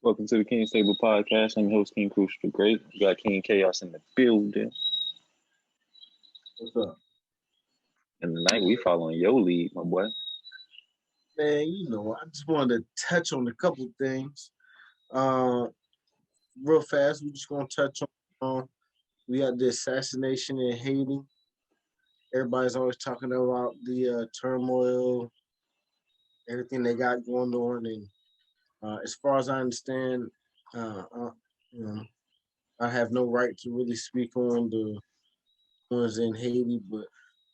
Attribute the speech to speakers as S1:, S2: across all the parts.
S1: Welcome to the KingsTablePodcast. I'm your host, King Crucial the Great. We got King Chaos in the building.
S2: What's up?
S1: And tonight we following your lead, my boy.
S2: Man, I just wanted to touch on a couple things. Real fast, we're just gonna touch on we got the assassination in Haiti. Everybody's always talking about the turmoil, everything they got going on, and as far as I understand, you know, I have no right to really speak on the ones in Haiti, but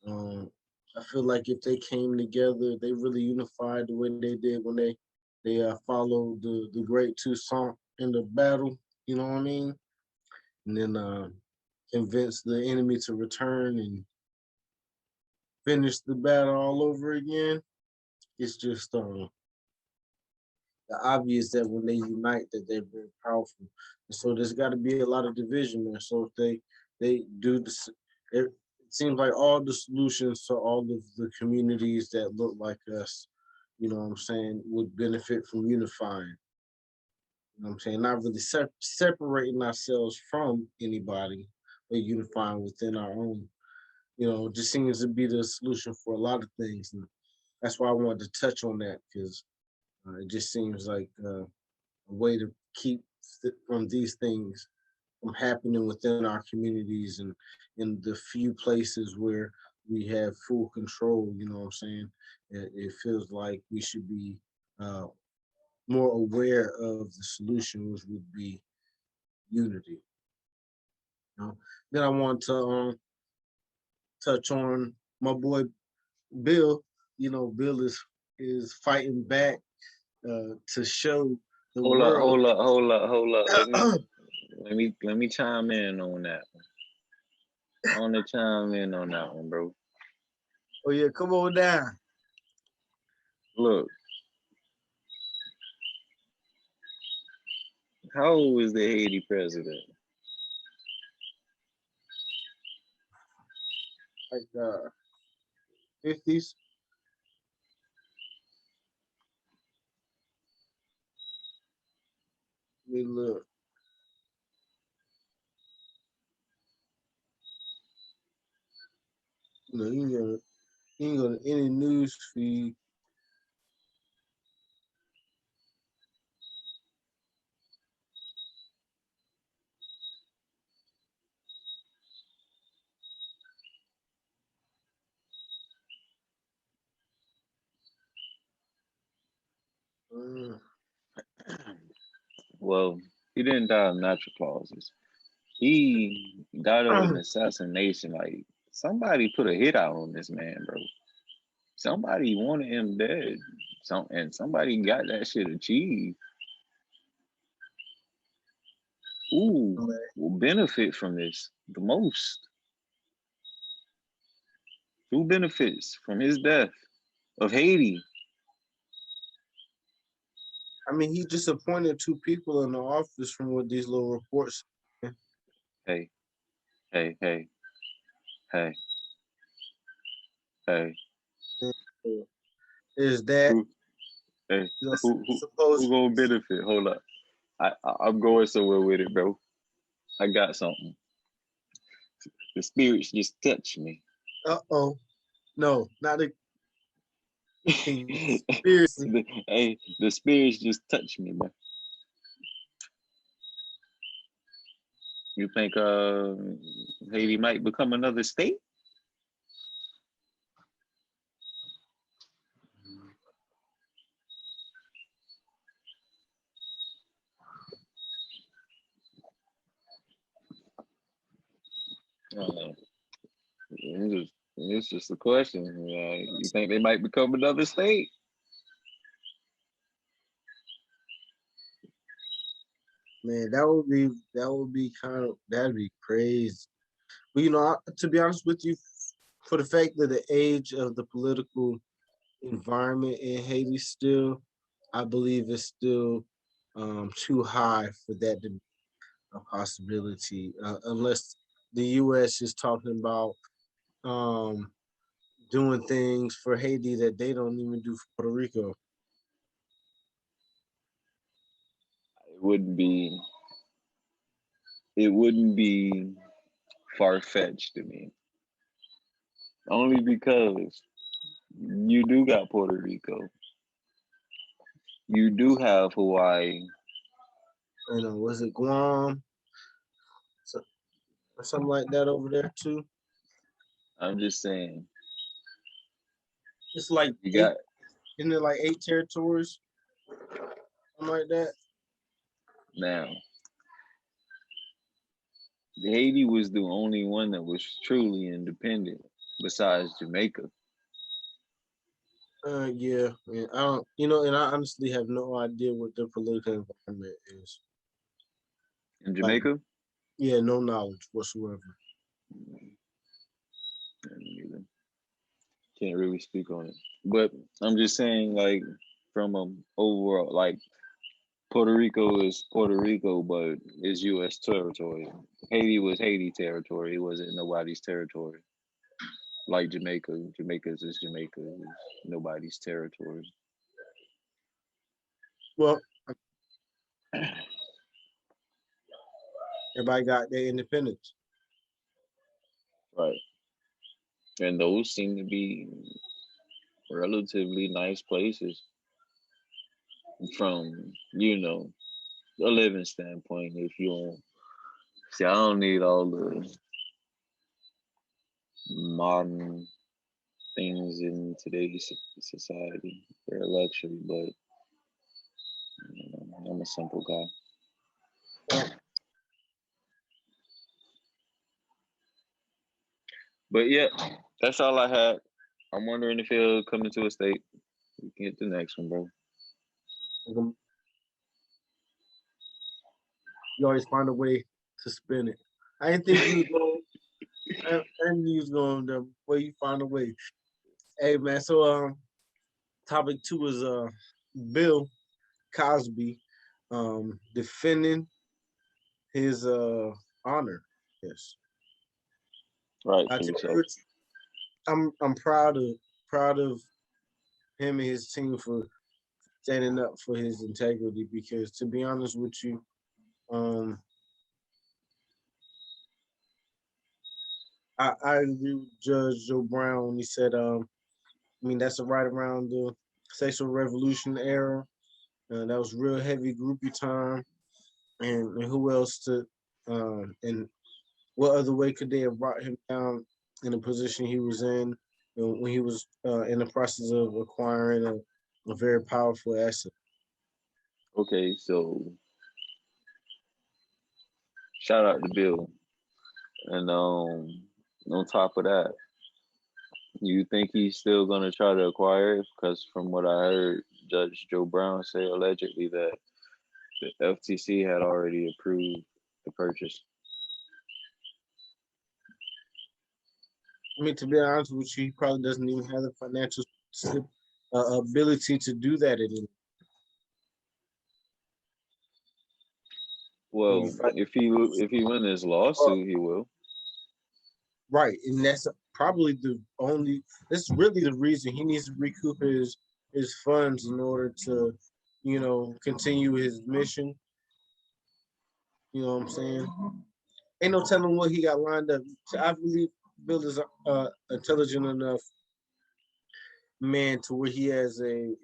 S2: I feel like if they came together, they really unified the way they did when they followed the Great Toussaint in the battle. You know what I mean? And then convinced the enemy to return and finish the battle all over again. It's just obvious that when they unite, that they're very powerful. And so there's got to be a lot of division there. So if they do this, it seems like all the solutions to all of the communities that look like us, you know what I'm saying, would benefit from unifying. You know what I'm saying? Not really separating ourselves from anybody, but unifying within our own. It just seems to be the solution for a lot of things. And that's why I wanted to touch on that, because it just seems like a way to keep from these things from happening within our communities and in the few places where we have full control. You know what I'm saying? It feels like we should be more aware of the solution, which would be unity. Then I want to touch on my boy Bill. Bill is fighting back to show the world.
S1: Hold up. Let me chime in on that one. I want to chime in on that one, bro.
S2: Oh yeah, come on down.
S1: Look, how old is the Haiti president?
S2: Like 50s. Let me look. You ain't gonna any news feed.
S1: Well, he didn't die of natural causes. He died of an assassination. Like, somebody put a hit out on this man, bro. Somebody wanted him dead. And somebody got that shit achieved. Who will benefit from this the most? Who benefits from his death of Haiti?
S2: I mean, he just appointed 2 people in the office from what these little reports.
S1: Hey.
S2: Is that
S1: who gonna benefit? Hold up. I'm going somewhere with it, bro. I got something. The spirits just touched me.
S2: No, not a
S1: conspiracy. The spirits just touched me, bro. You think Haiti might become another state? It's just a question. You think they might become another state?
S2: Man, that'd be crazy. But to be honest with you, for the fact that the age of the political environment in Haiti still, I believe it's still too high for that to be a possibility, unless the U.S. is talking about doing things for Haiti that they don't even do for Puerto Rico.
S1: wouldn't be it wouldn't be far fetched to me. Only because you do got Puerto Rico. You do have Hawaii.
S2: Was it Guam or something like that over there too?
S1: I'm just saying.
S2: It's like
S1: You
S2: eight,
S1: got
S2: isn't it like 8 territories? Something like that.
S1: now. Haiti was the only one that was truly independent besides Jamaica.
S2: Yeah, and I don't, and I honestly have no idea what the political environment is.
S1: In
S2: Like,
S1: Jamaica?
S2: yeah, no knowledge whatsoever.
S1: Can't really speak on it. But I'm just saying, like, from a overall, like, Puerto Rico is Puerto Rico, but it's U.S. territory. Haiti was Haiti territory. It wasn't nobody's territory. Like Jamaica, Jamaica's is Jamaica. It's nobody's territory.
S2: Well, everybody got their independence.
S1: Right. And those seem to be relatively nice places from, a living standpoint. If you don't see, I don't need all the modern things in today's society. They're a luxury, but I'm a simple guy. But yeah, that's all I had. I'm wondering if he'll come into a state. We can get the next one, bro.
S2: You always find a way to spin it. I didn't think you was going. I knew you was going the way you find a way. Hey man, so topic 2 is Bill Cosby defending his honor. Yes.
S1: Right,
S2: I
S1: for
S2: tell
S1: yourself.
S2: you, I'm proud of him and his team for standing up for his integrity because to be honest with you, um I agree with Judge Joe Brown when he said that's right around the sexual revolution era. That was real heavy groupie time. And who else to and what other way could they have brought him down in the position he was in when he was in the process of acquiring a very powerful asset?
S1: Okay, so shout out to Bill. And on top of that, you think he's still gonna try to acquire it? Because from what I heard, Judge Joe Brown say allegedly that the FTC had already approved the purchase.
S2: I mean, to be honest with you, he probably doesn't even have the financial ability to do that anymore.
S1: Well, if he wins this
S2: Uh,
S1: lawsuit, he will.
S2: right, and that's probably the only. That's really the reason he needs to recoup his funds in order to, continue his mission. You know what I'm saying? Ain't no telling what he got lined up. So I believe Bill is intelligent enough man to where he has a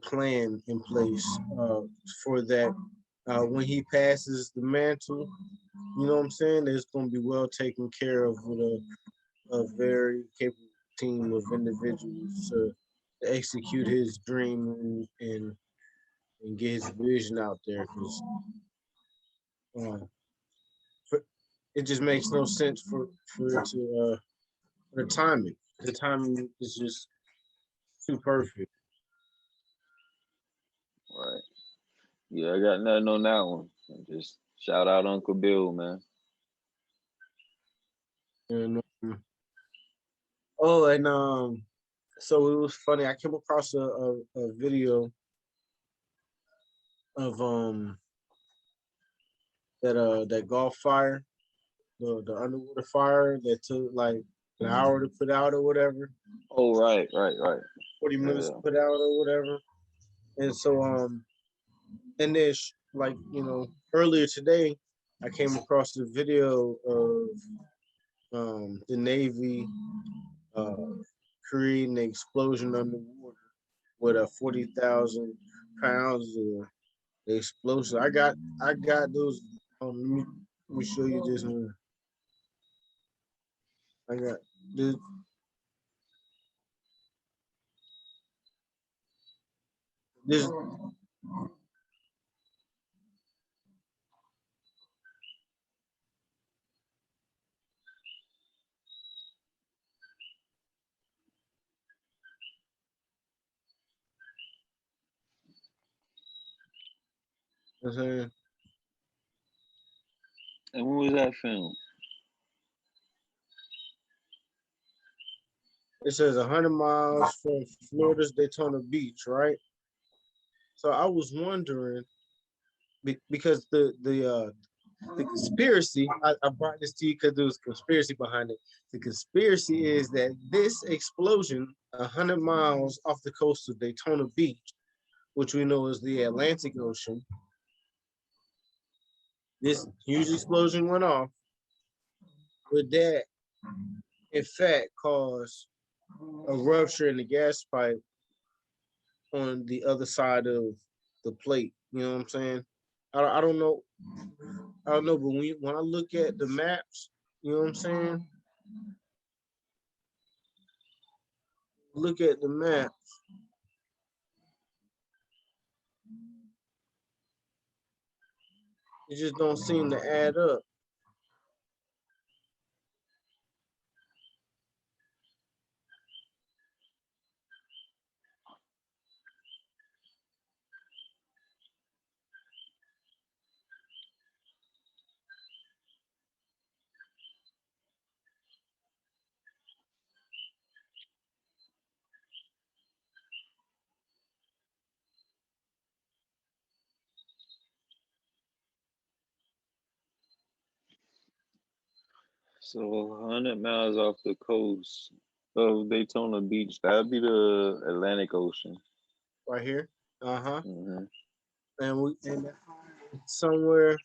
S2: plan in place for that. When he passes the mantle, you know what I'm saying? It's going to be well taken care of with a very capable team of individuals to execute his dream and get his vision out there. Because it just makes no sense for it to the timing. The timing is just too perfect.
S1: Right. Yeah, I got nothing on that one. Just shout out Uncle Bill, man.
S2: And and so it was funny. I came across a video of that Gulf fire, the underwater fire that took like an hour to put out or whatever,
S1: Oh, right.
S2: 40 minutes
S1: Yeah.
S2: to put out or whatever. And so and then like earlier today, I came across the video of the Navy uh, creating an explosion underwater with a 40,000 pounds of explosive. I got those. Let me show you this one. I got this. This. I'm saying
S1: And when was that film?
S2: it says 100 miles from Florida's Daytona Beach, right? So I was wondering because the conspiracy, I brought this to you because there was conspiracy behind it. The conspiracy is that this explosion 100 miles off the coast of Daytona Beach, which we know is the Atlantic Ocean, this huge explosion went off. Would that, in fact, cause a rupture in the gas pipe on the other side of the plate? You know what I'm saying? I don't know. I don't know, but when I look at the maps, you know what I'm saying? Look at the map. It just don't seem to add up.
S1: So 100 miles off the coast of Daytona Beach. That'd be the Atlantic Ocean.
S2: Right here. Uh-huh.
S1: Hmm.
S2: And somewhere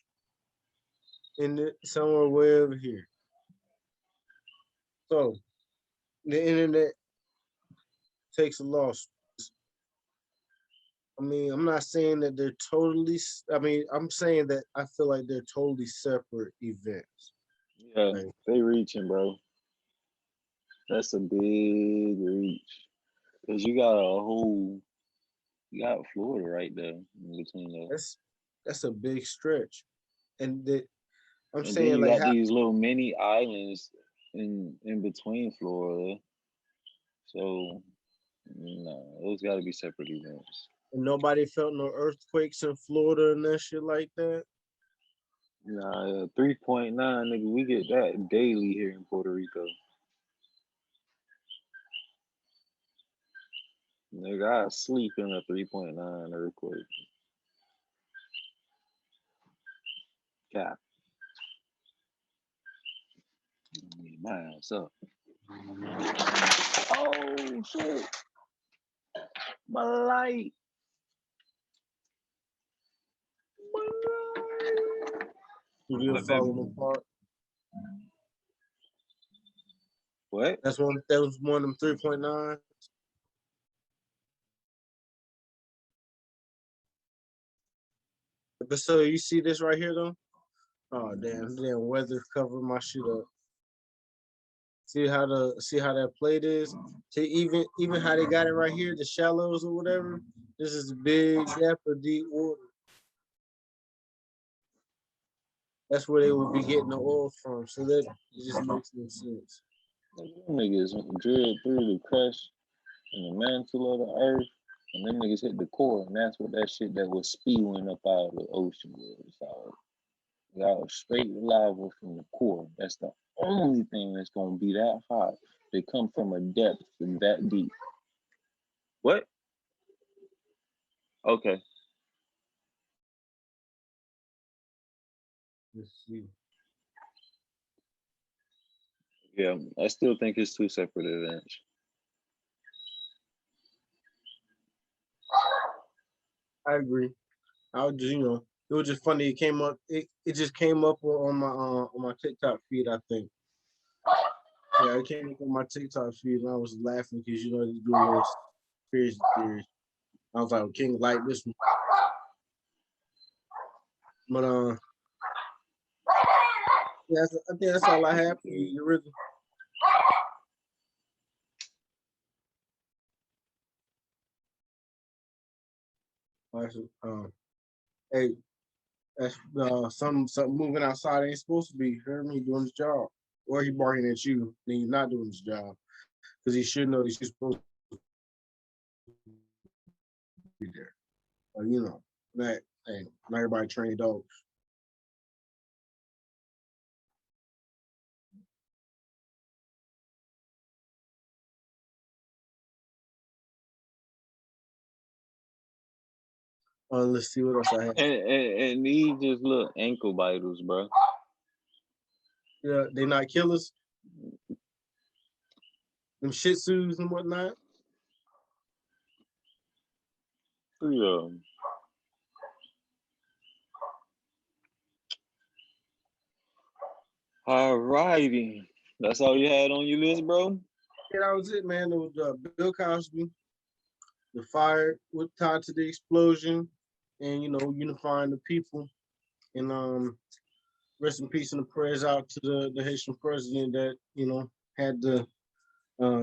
S2: somewhere way over here. So the internet takes a loss. I mean, I'm not saying that they're totally. I mean, I'm saying that I feel like they're totally separate events.
S1: Yeah,
S2: Like,
S1: they reaching, bro. That's a big reach. Cause you got Florida right there in between there.
S2: that's that's a big stretch, and that I'm
S1: And then
S2: saying
S1: you
S2: like
S1: got
S2: how
S1: these little mini islands in between Florida. So no, those got to be separate events.
S2: nobody felt no earthquakes in Florida and that shit like that.
S1: Nah, 3.9, nigga, we get that daily here in Puerto Rico. Nigga, I sleep in a 3.9 earthquake. Cap. My ass up. Oh shit. My light. My light.
S2: Studio falling apart.
S1: What?
S2: That was one of them 3.9. But so you see this right here though? Oh damn weather covered my shit up. See how that plate is? See even how they got it right here, the shallows or whatever. This is big depth of deep water. That's where they would be getting the oil from. So that it just makes no sense.
S1: Them niggas drilled through the crust and the mantle of the earth, and them niggas hit the core, and that's what that shit that was spewing up out of the ocean was. Y'all straight lava from the core. That's the only thing that's gonna be that hot. They come from a depth that deep. What? Okay.
S2: Let's see.
S1: Yeah, I still think it's two separate events.
S2: I agree. I was just, it was just funny. It came up. It just came up on my TikTok feed. I think. Yeah, it came up on my TikTok feed, and I was laughing because they do a little conspiracy theories. I was like, well, King like this one, but yeah, I think that's all I have for you, Rhythm. Hey, that's something moving outside ain't supposed to be. You heard me doing his job, or he barking at you, then he's not doing his job because he should know that you're supposed to be there. But that hey, not everybody trained dogs. Let's see what else I have.
S1: And these just little ankle biters, bro.
S2: Yeah, they not killers. Them Shih Tzus and whatnot.
S1: Yeah. All righty. That's all you had on your list, bro?
S2: Yeah, that was it, man. It was Bill Cosby, the fire with tied to the explosion, and unifying the people. And rest in peace and the prayers out to the Haitian president that had to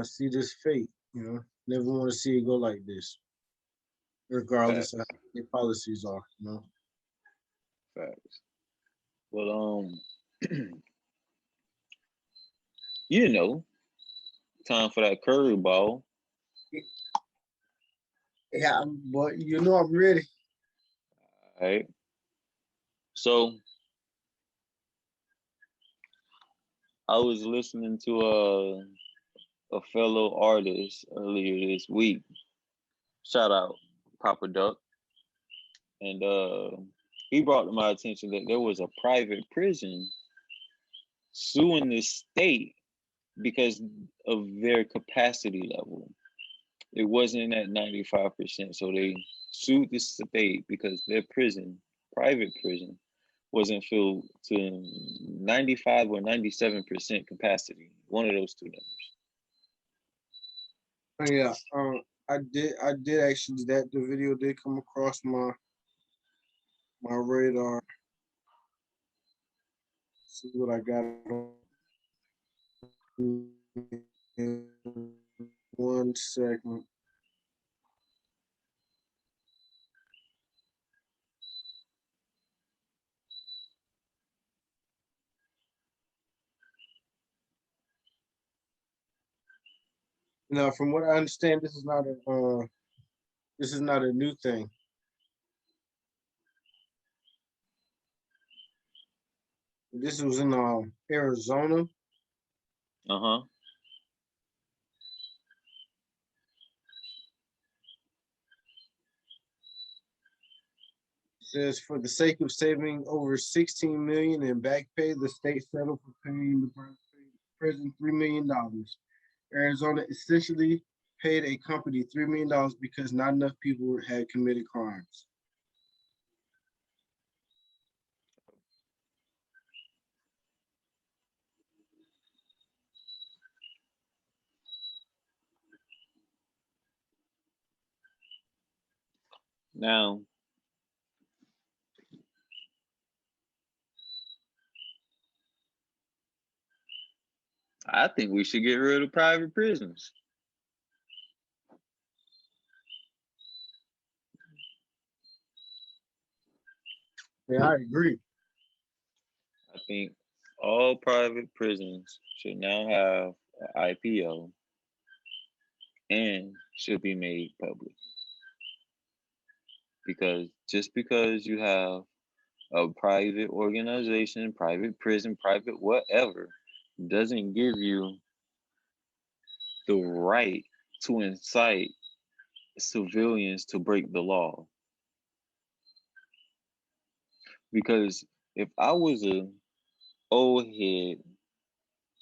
S2: see this fate. Never want to see it go like this, regardless
S1: Facts.
S2: of how their policies are.
S1: Facts. Well, you know, time for that curveball.
S2: Yeah, but I'm ready.
S1: All right. So I was listening to a fellow artist earlier this week. Shout out Papa Duck. And he brought to my attention that there was a private prison suing the state because of their capacity level. It wasn't at 95%. So they sued the state because their prison, private prison, wasn't filled to 95 or 97% capacity. One of those two numbers.
S2: Yeah, I did actually that the video did come across my radar. See what I got in 1 second. Now, from what I understand, this is not a new thing. This was in Arizona.
S1: Uh-huh.
S2: It says for the sake of saving over 16 million in back pay, the state settled for paying the prison $3 million. Arizona essentially paid a company $3 million because not enough people had committed crimes.
S1: Now, I think we should get rid of private prisons.
S2: Yeah, I agree.
S1: I think all private prisons should now have an IPO and should be made public. Because just because you have a private organization, private prison, private whatever, doesn't give you the right to incite civilians to break the law. Because if I was a old head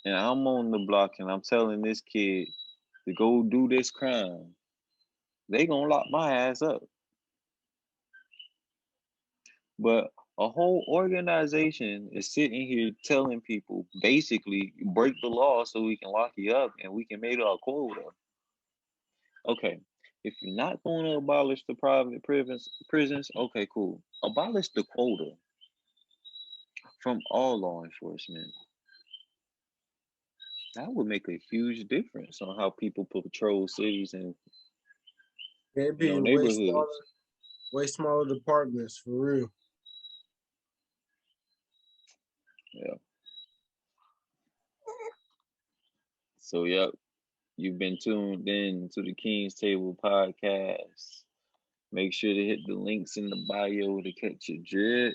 S1: and I'm on the block and I'm telling this kid to go do this crime, they gonna lock my ass up. But a whole organization is sitting here telling people basically break the law so we can lock you up and we can make our quota. Okay, if you're not going to abolish the private prisons, okay, cool. Abolish the quota from all law enforcement. That would make a huge difference on how people patrol cities and
S2: It'd be
S1: neighborhoods.
S2: way smaller departments for real.
S1: Yeah. So yep, you've been tuned in to the King's Table Podcast. Make sure to hit the links in the bio to catch your drip.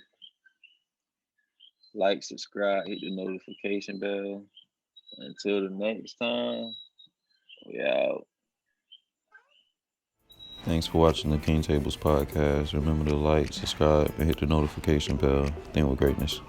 S1: Like, subscribe, hit the notification bell. Until the next time, we out.
S3: Thanks for watching the King Tables podcast. Remember to like, subscribe, and hit the notification bell. Think with greatness.